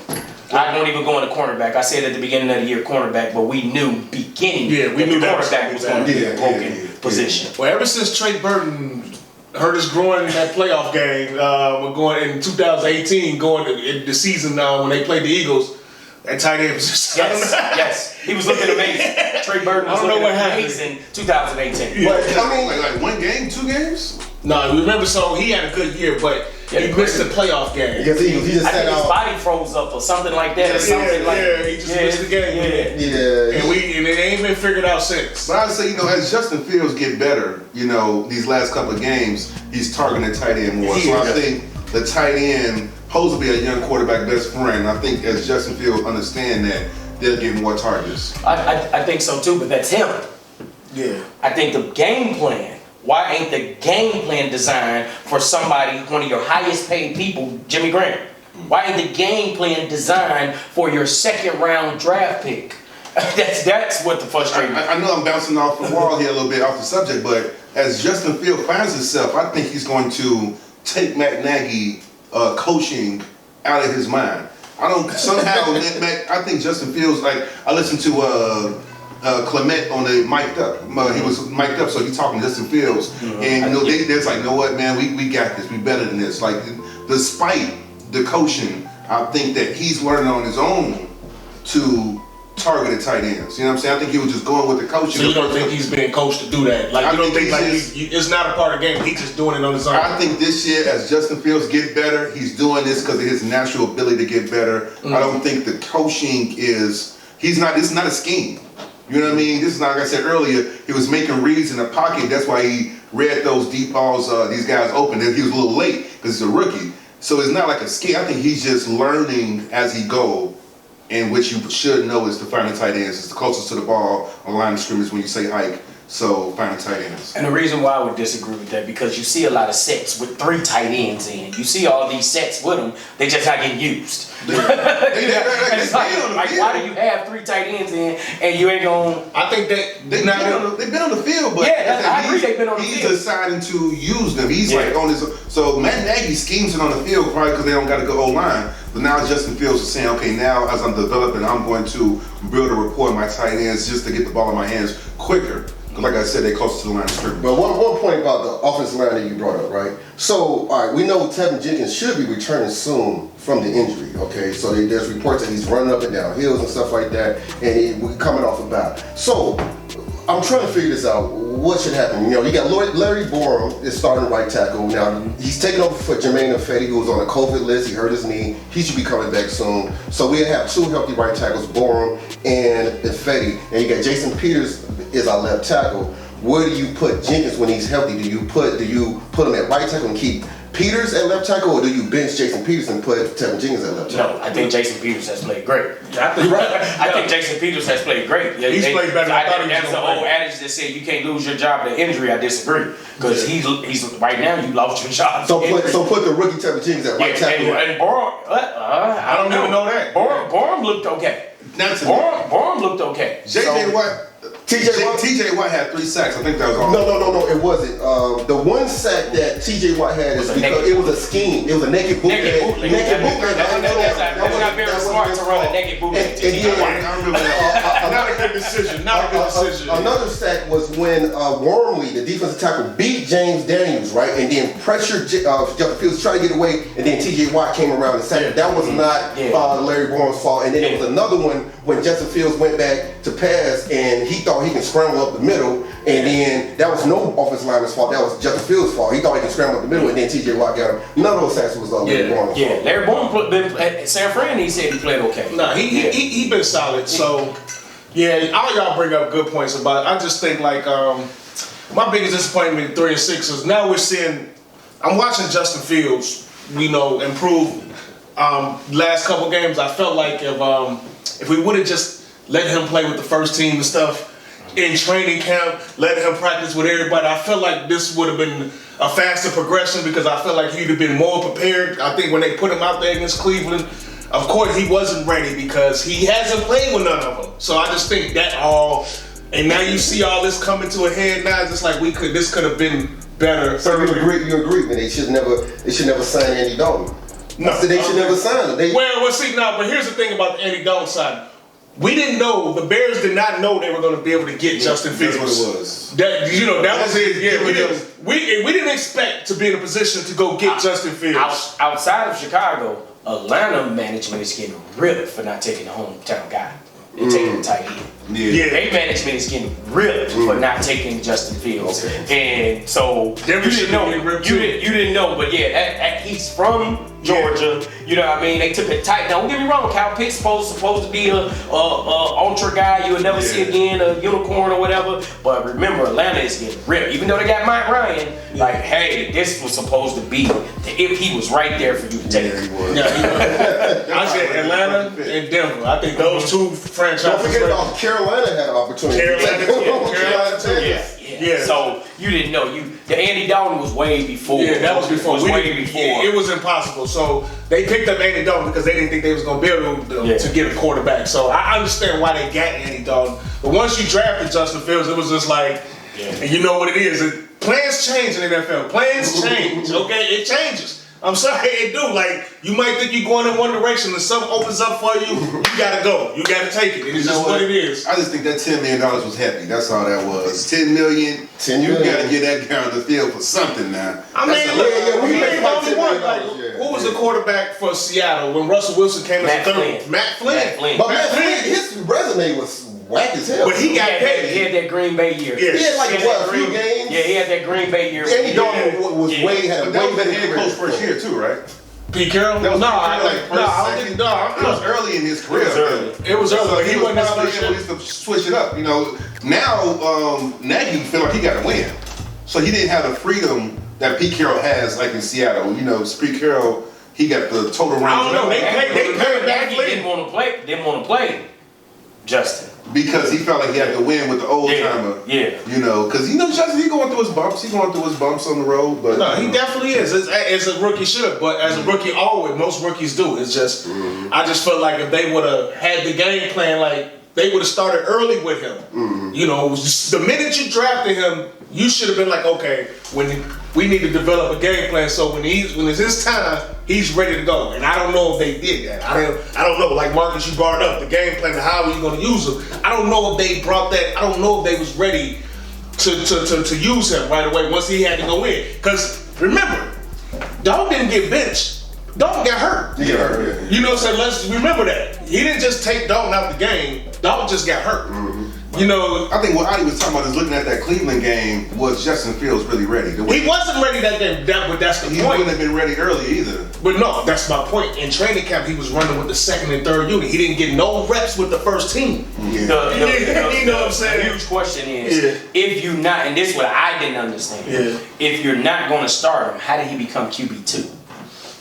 Speaker 2: I don't even go into cornerback. I said at the beginning of the year cornerback, but we knew we knew cornerback was going to be a broken position.
Speaker 1: Well, ever since Trey Burton hurt his groin in that playoff game, we're going in 2018, going to the season when they played the Eagles. That tight end was just
Speaker 2: he was looking amazing. Trey Burton was looking amazing 2018.
Speaker 3: Like 1 game, 2 games?
Speaker 1: No, remember, so he had a good year, but he missed the playoff game.
Speaker 4: Because he just
Speaker 2: I
Speaker 4: sat
Speaker 2: think his
Speaker 4: out.
Speaker 2: body froze up or something like that. Or something
Speaker 1: He just missed the game.
Speaker 4: Yeah.
Speaker 1: And it ain't been figured out since.
Speaker 3: But I would say, as Justin Fields get better, these last couple of games, he's targeting the tight end more. So I think the tight end supposed to be a young quarterback best friend. I think as Justin Fields understand that, they'll get more targets.
Speaker 2: I think so too, but that's him.
Speaker 1: Yeah.
Speaker 2: I think the game plan. Why ain't the game plan designed for somebody, one of your highest paid people, Jimmy Graham? Why ain't the game plan designed for your second round draft pick? That's what the frustrating.
Speaker 3: I know I'm bouncing off the wall here a little bit off the subject, but as Justin Fields finds himself, I think he's going to take Matt Nagy coaching out of his mind. I think Justin Fields, I listened to Clement on the mic'd up. He was mic'd up, so he's talking to Justin Fields. And there's like, you know what, man, we got this. We better than this. Like, despite the coaching, I think that he's learning on his own to target the tight ends. You know what I'm saying? I think he was just going with the coaching.
Speaker 1: So you don't think he's being coached to do that? Like, you don't think it's not a part of the game. He's just doing it on his own.
Speaker 3: I think this year, as Justin Fields get better, he's doing this because of his natural ability to get better. I don't think the coaching it's not a scheme. You know what I mean? This is like I said earlier, he was making reads in the pocket. That's why he read those deep balls, these guys open. And he was a little late because he's a rookie. So it's not like a scheme. I think he's just learning as he goes. And what you should know is to find the tight ends. It's the closest to the ball on line of scrimmage when you say hike. So find the tight ends.
Speaker 2: And the reason why I would disagree with that, because you see a lot of sets with 3 tight ends in. You see all these sets with them, they just not getting used. It's like, why do you have 3 tight ends in and you ain't going?
Speaker 3: I think they've been on the field, but
Speaker 2: I agree they've been on the field.
Speaker 3: He's deciding to use them. He's like on his. So Matt Nagy schemes it on the field probably because they don't got to go O-line. But now Justin Fields is saying, okay, now as I'm developing, I'm going to build a rapport with my tight ends just to get the ball in my hands quicker. Like I said, they close to the line of scrimmage.
Speaker 4: But one point about the offensive line that you brought up, right? So, all right, we know Tevin Jenkins should be returning soon from the injury, okay? So there's reports that he's running up and down hills and stuff like that, and we're coming off a bout. So I'm trying to figure this out. What should happen? You got Larry Borum is starting right tackle. Now, he's taking over for Jermaine Ifedi, who was on the COVID list. He hurt his knee. He should be coming back soon. So we have 2 healthy right tackles, Borum and Ifedi. And you got Jason Peters is our left tackle. Where do you put Jenkins when he's healthy? Do you put him at right tackle and keep Peters at left tackle, or do you bench Jason Peters and put Tevin Jenkins at left tackle?
Speaker 2: No, I think Jason Peters has played great.
Speaker 1: I
Speaker 2: think Jason Peters has played great.
Speaker 1: He's played better than I thought he was
Speaker 2: That's the
Speaker 1: gonna
Speaker 2: old adage that said you can't lose your job to injury. I disagree. Because he's right now you lost your job.
Speaker 4: So put the rookie Tevin Jenkins at right tackle.
Speaker 2: And Borum,
Speaker 1: I don't even know that.
Speaker 2: Borum looked okay. Borum looked okay.
Speaker 3: JJ Watt. TJ Watt had 3 sacks. I think that was all.
Speaker 4: No, it wasn't. The one sack that TJ Watt had is because it was a scheme. It was a naked bootleg.
Speaker 2: That's not very smart to run a naked bootleg.
Speaker 3: I remember that.
Speaker 1: Not a good decision. Not a good decision.
Speaker 4: Another sack was when Wormley, the defensive tackle, beat James Daniels, right, and then pressured Justin Fields, trying to get away, and then TJ Watt came around and sacked him. That was not Larry Borum's fault. And then there was another one when Justin Fields went back to pass, and he thought he could scramble up the middle, and then that was no offensive lineman's fault. That was Justin Fields' fault. He thought he could scramble up the middle, and then TJ Watt got him. None of those sacks was Larry Borum's fault.
Speaker 2: Yeah, Larry Borum at San Fran, he said he played okay.
Speaker 1: No, he been solid. So all y'all bring up good points about it. I just think my biggest disappointment in 3-6 is now we're seeing. I'm watching Justin Fields, improve. Last couple games, I felt like if we would have just let him play with the first team and stuff in training camp, let him practice with everybody, I felt like this would have been a faster progression because I felt like he'd have been more prepared. I think when they put him out there against Cleveland, of course he wasn't ready because he hasn't played with none of them. So I just think that and now you see all this coming to a head now. It's just like this could have been better.
Speaker 4: So you agree, man? They should never sign Andy Dalton.
Speaker 1: No,
Speaker 4: so they should never sign him.
Speaker 1: But here's the thing about the Andy Dalton side. We didn't know, the Bears did not know they were going to be able to get Justin Fields.
Speaker 3: That's what it was.
Speaker 1: That was it. Yeah, we didn't expect to be in a position to go get Justin Fields.
Speaker 2: Outside of Chicago, Atlanta management is getting ripped for not taking the hometown guy. and taking the tight end.
Speaker 1: Yeah.
Speaker 2: Their management is getting ripped for not taking Justin Fields, and so you didn't know. You didn't know, but yeah, he's from Georgia. You know what I mean? They took it tight. Now, don't get me wrong. Kyle Pitts supposed to be a ultra guy you would never see again, a unicorn or whatever. But remember, Atlanta is getting ripped. Even though they got Mike Ryan, like, hey, this was supposed to be if he was right there for you to take.
Speaker 1: I said Atlanta and Denver. I think those two franchises.
Speaker 4: Don't forget about Carolina had an opportunity.
Speaker 1: Carolina too.
Speaker 2: Yeah. So you didn't know. The Andy Dalton was way before.
Speaker 1: Yeah, that was before.
Speaker 2: Way before.
Speaker 1: It was impossible. So they picked up Andy Dalton because they didn't think they was gonna be able to get a quarterback. So I understand why they got Andy Dalton. But once you drafted Justin Fields, it was just like, and you know what it is. Plans change in the NFL. Plans change. Okay, it changes. I'm sorry, it do. Like, you might think you're going in one direction and something opens up for you, you gotta go. You gotta take it. It's just what it is.
Speaker 3: I just think that $10 million was happy. That's all that was. $10 million. You gotta get that guy on the field for something now.
Speaker 1: I mean, he ain't the only one. Like, who was the quarterback for Seattle when Russell Wilson came as a third? Matt Flynn.
Speaker 4: But Matt Flynn, his resume was whack as hell.
Speaker 1: But he got paid.
Speaker 2: He had that Green Bay year.
Speaker 1: Yeah.
Speaker 4: He had like a few games.
Speaker 2: Yeah, he had that Green Bay year.
Speaker 4: Andy Dalton was had a way better
Speaker 3: head coach first year too, right?
Speaker 1: Pete Carroll?
Speaker 3: That was
Speaker 1: It
Speaker 3: was early in his career.
Speaker 1: It was early.
Speaker 3: He wasn't able to switch it up. You know, now Nagy feel like he got to win, so he didn't have the freedom that Pete Carroll has, like in Seattle. You know, Pete Carroll, he got the total range.
Speaker 1: I don't know. They paid
Speaker 2: Nagy didn't want to play Justin.
Speaker 3: Because he felt like he had to win with the old timer.
Speaker 2: Yeah.
Speaker 3: You know, because Justin, he going through his bumps. He going through his bumps on the road. But
Speaker 1: no, he definitely is. As a rookie should, but as a rookie always, most rookies do. It's just, I just felt like if they would have had the game plan, like they would have started early with him. You know, the minute you drafted him, you should have been like, okay, when we need to develop a game plan, so when it's his time, he's ready to go. And I don't know if they did that. I don't know. Like Marcus, you brought up the game plan, how are you going to use him? I don't know if they brought that. I don't know if they was ready to use him right away once he had to go in. Because remember, Dog didn't get benched. Dog got hurt.
Speaker 3: Yeah.
Speaker 1: You know what I'm saying? Let's remember that. He didn't just take Dalton out the game. Dog just got hurt. You know,
Speaker 3: I think what Adi was talking about is looking at that Cleveland game, was Justin Fields really ready?
Speaker 1: He wasn't ready that game, but that's the point.
Speaker 3: He wouldn't have been ready early either.
Speaker 1: But no, that's my point. In training camp, he was running with the second and third unit. He didn't get no reps with the first team.
Speaker 2: You know what I'm saying? The huge question is, if you not, and this is what I didn't understand, if you're not going to start him, how did he become QB2?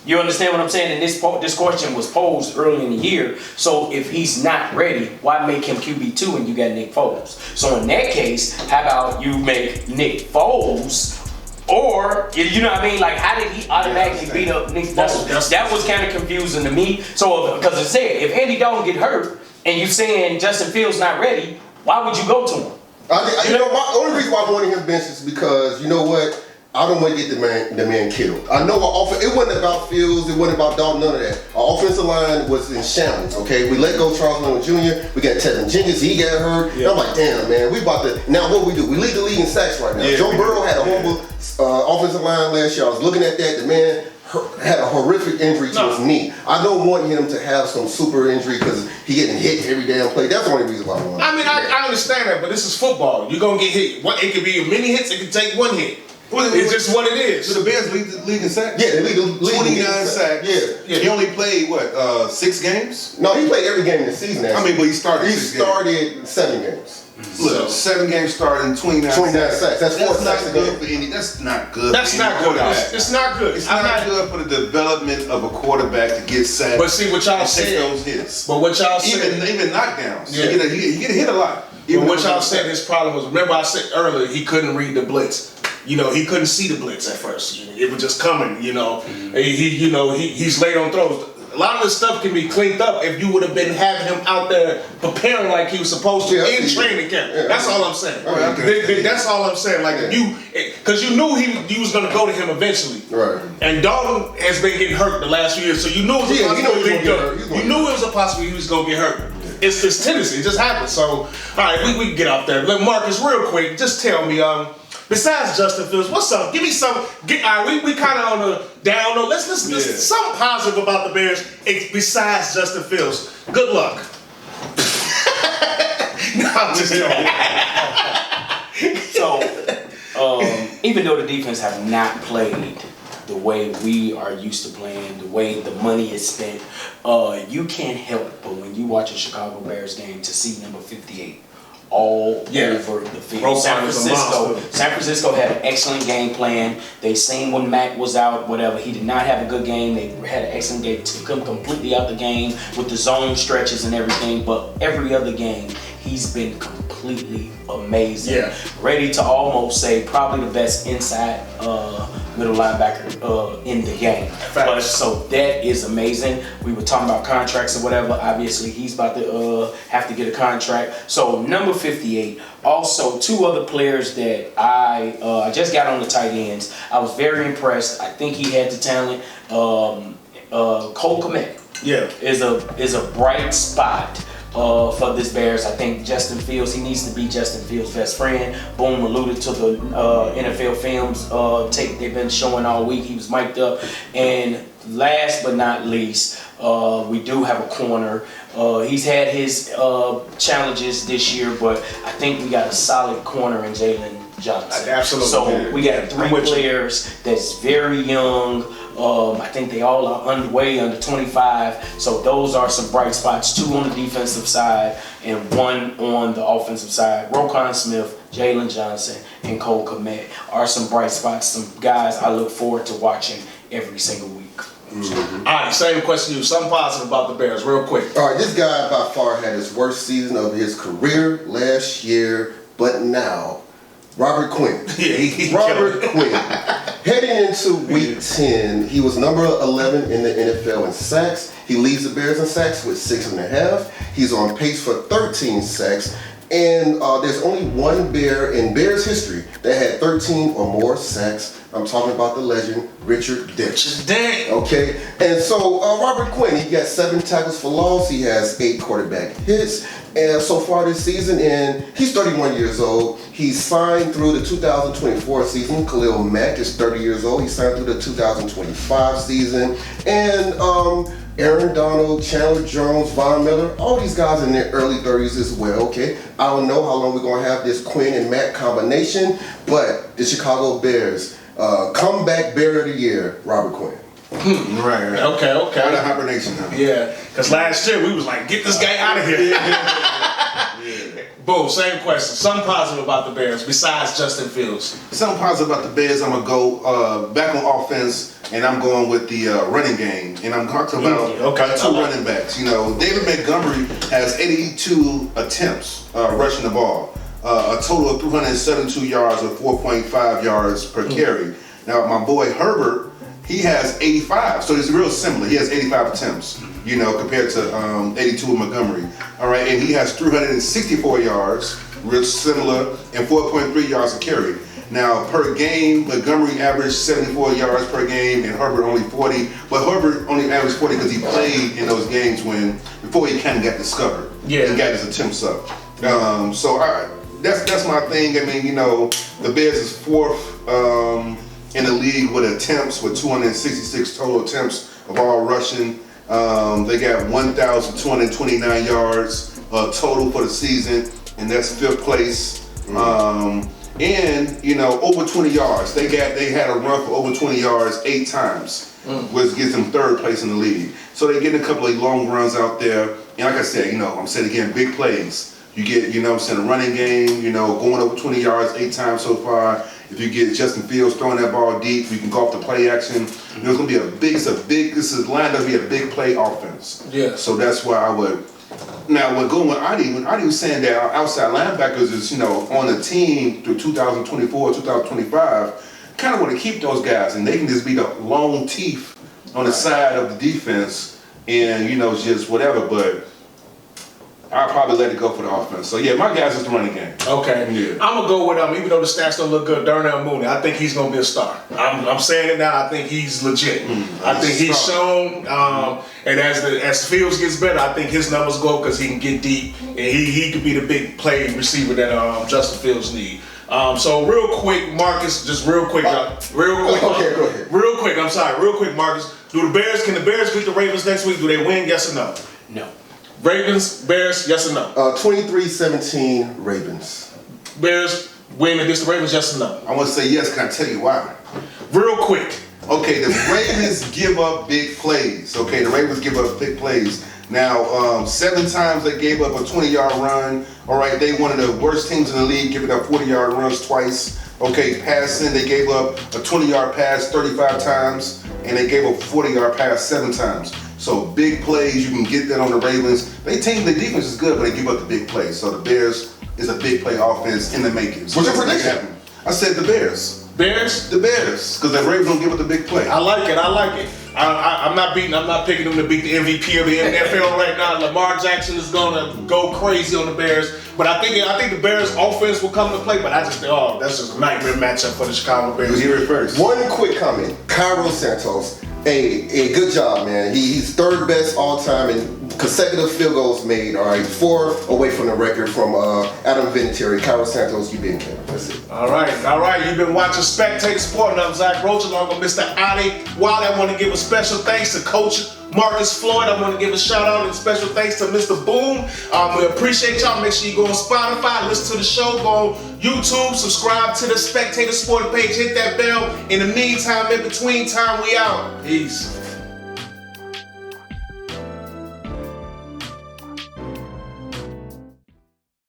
Speaker 2: You understand what I'm saying? And this question was posed early in the year. So if he's not ready, why make him QB2 and you got Nick Foles? So in that case, how about you make Nick Foles, or you know what I mean? Like, how did he automatically beat up Nick Foles? That was kind of confusing to me. So because it said if Andy Dalton get hurt and you saying Justin Fields not ready, why would you go to him?
Speaker 4: My only reason why I wanted him bench is because you know what. I don't want to get the man killed. I know it wasn't about Fields, it wasn't about Dalton, none of that. Our offensive line was in shambles, okay? We let go Charles Leno Jr., we got Tevin Jenkins, he got hurt. And I'm like, damn, man, we about to, now what we do? We lead the league in sacks right now. Joe Burrow had a horrible offensive line last year. I was looking at that, the man had a horrific injury to his knee. I don't want him to have some super injury because he getting hit every damn play. That's the only reason why I want him.
Speaker 1: I mean, I understand that, but this is football. You're going to get hit. It could be many hits, it could take one hit. It's just what it is.
Speaker 3: So the Bears lead the league in sacks?
Speaker 4: Yeah, they lead the league
Speaker 3: 29 sacks.
Speaker 4: Yeah.
Speaker 3: He only played, 6 games?
Speaker 4: No, he played every game in the season.
Speaker 3: I mean, but he started
Speaker 4: 7 games.
Speaker 3: Look, 7 games starting, 29
Speaker 4: sacks. That's 4 sacks a game.
Speaker 3: For any. That's not good.
Speaker 1: That's not good. It's not good.
Speaker 3: It's not good for the development of a quarterback to get sacked.
Speaker 1: But see what y'all said.
Speaker 3: Take those hits.
Speaker 1: But what y'all said.
Speaker 3: Even knockdowns.
Speaker 1: Yeah.
Speaker 3: You get hit a lot.
Speaker 1: But what y'all said his problem was, remember I said earlier, he couldn't read the blitz. You know, he couldn't see the blitz at first. It was just coming, you know. He's late on throws. A lot of this stuff can be cleaned up if you would have been having him out there preparing like he was supposed to in training camp. That's all I'm saying. That's all I'm saying. Like because you knew you was going to go to him eventually.
Speaker 4: Right.
Speaker 1: And Dalton has been getting hurt the last few years, so you knew it was a possibility. You knew it was a possibility he was going to get hurt. It's this tendency. It just happens. So, all right, we can get out there. Let Marcus, real quick, just tell me, besides Justin Fields, what's up? Give me some. All right, we kind of on the down note. Let's something positive about the Bears besides Justin Fields. Good luck. I'm just joking.
Speaker 2: So, even though the defense have not played the way we are used to playing, the way the money is spent, you can't help but when you watch a Chicago Bears game to see number 58 all over the field. San Francisco had an excellent game plan. They seen when Mac was out, whatever. He did not have a good game. They had an excellent game. Took him completely out the game with the zone stretches and everything. But every other game, he's been completely amazing.
Speaker 1: Yeah.
Speaker 2: Ready to almost say probably the best inside middle linebacker in the game. But, so that is amazing. We were talking about contracts or whatever. Obviously, he's about to have to get a contract. So number 58. Also, two other players that I just got on the tight ends. I was very impressed. I think he had the talent. Cole Kmet is a bright spot for this Bears. I think Justin Fields, he needs to be Justin Fields' best friend. Boom alluded to the NFL films tape they've been showing all week. He was mic'd up. And last but not least, we do have a corner. He's had his challenges this year, but I think we got a solid corner in Jalen Johnson.
Speaker 1: Absolutely.
Speaker 2: So we got three players that's very young. I think they all are underway, under 25. So those are some bright spots. Two on the defensive side and one on the offensive side. Roquan Smith, Jalen Johnson, and Cole Kmet are some bright spots. Some guys I look forward to watching every single week.
Speaker 1: Mm-hmm. All right, same question to you. Something positive about the Bears, real quick.
Speaker 4: All right, this guy by far had his worst season of his career last year, but now, Robert Quinn. Robert Quinn. Heading into week 10, he was number 11 in the NFL in sacks. He leads the Bears in sacks with 6.5. He's on pace for 13 sacks. And there's only one Bear in Bears history that had 13 or more sacks. I'm talking about the legend, Richard Dent. Okay, and so Robert Quinn, he got 7 tackles for loss. He has 8 quarterback hits. And so far this season, and he's 31 years old. He's signed through the 2024 season. Khalil Mack is 30 years old. He signed through the 2025 season. And Aaron Donald, Chandler Jones, Von Miller, all these guys in their early 30s as well, okay? I don't know how long we're going to have this Quinn and Mack combination, but the Chicago Bears, comeback Bear of the Year, Robert Quinn.
Speaker 3: Right.
Speaker 1: Okay.
Speaker 3: What a hibernation now.
Speaker 1: Yeah, because last year we was like, get this guy out of here. Boom, same question. Something positive about the Bears besides Justin Fields.
Speaker 3: Something positive about the Bears, I'm going to go back on offense, and I'm going with the running game. And I'm talking about 2 running backs. You know, David Montgomery has 82 attempts rushing the ball. A total of 372 yards or 4.5 yards per carry. Now, my boy Herbert, he has 85, so it's real similar. He has 85 attempts, you know, compared to 82 with Montgomery. All right, and he has 364 yards, real similar, and 4.3 yards a carry. Now, per game, Montgomery averaged 74 yards per game, and Herbert only 40. But Herbert only averaged 40 because he played in those games before he kind of got discovered.
Speaker 1: Yeah,
Speaker 3: he got his attempts up. That's my thing. I mean, you know, the Bears is 4th. In the league with attempts, with 266 total attempts of all rushing. They got 1,229 yards total for the season, and that's 5th place. And you know, over 20 yards. They had a run for over 20 yards 8 times, which gives them 3rd place in the league. So they're getting a couple of long runs out there. And like I said, you know, I'm saying again, big plays. You get, you know, I'm saying a running game. You know, going over 20 yards 8 times so far. If you get Justin Fields throwing that ball deep, you can go off the play action. You know, it's gonna be this is lined up to be a big play offense.
Speaker 1: Yeah.
Speaker 3: So that's why I would. Now, when Adi was saying that our outside linebackers is, you know, on the team through 2024, 2025, kind of want to keep those guys, and they can just be the long teeth on the side of the defense, and you know, just whatever. But I'll probably let it go for the offense. So yeah, my guys is the running game.
Speaker 1: Okay. Yeah. I'm gonna go with even though the stats don't look good, Darnell Mooney. I think he's gonna be a star. I'm saying it now. I think he's legit. I think he's shown. And as Fields gets better, I think his numbers go up because he can get deep and he could be the big play receiver that Justin Fields need. So real quick, Marcus, just real quick. Okay, go ahead. Real quick. I'm sorry. Real quick, Marcus. Can the Bears beat the Ravens next week? Do they win? Yes or no?
Speaker 2: No.
Speaker 1: Ravens, Bears, yes or no?
Speaker 4: 23-17 Ravens.
Speaker 1: Bears win against the Ravens, yes or no?
Speaker 3: I want to say yes. Can I tell you why?
Speaker 1: Real quick.
Speaker 3: Okay, the Ravens give up big plays. Okay, the Ravens give up big plays. Now, 7 times they gave up a 20-yard run. All right, they one of the worst teams in the league, giving up 40-yard runs twice. Okay, passing, they gave up a 20-yard pass 35 times, and they gave up a 40-yard pass 7 times. So big plays, you can get that on the Ravens. The defense is good, but they give up the big plays. So the Bears is a big play offense in the making. So
Speaker 4: What's your prediction?
Speaker 3: I said the Bears.
Speaker 1: Bears?
Speaker 3: The Bears, because the Ravens don't give up the big play.
Speaker 1: I like it. I'm not picking them to beat the MVP of the NFL right now. Lamar Jackson is gonna go crazy on the Bears, but I think the Bears offense will come to play. But I just think, that's just a nightmare matchup for the Chicago Bears.
Speaker 3: You hear it first.
Speaker 4: One quick comment. Cairo Santos. Hey, good job, man. He's third best all time in consecutive field goals made. All right, 4 away from the record from Adam Vinatieri. Cairo Santos, you been Kevin. That's it.
Speaker 1: All right. You've been watching Spectator Sporting. I'm Zach Roach along with Mr. Adi Wiley. I want to give a special thanks to Coach Marcus Floyd. I want to give a shout out and special thanks to Mr. Boom. We appreciate y'all. Make sure you go on Spotify, listen to the show, go on YouTube, subscribe to the Spectator Sporting page, hit that bell. In the meantime, in between time, we out. Peace.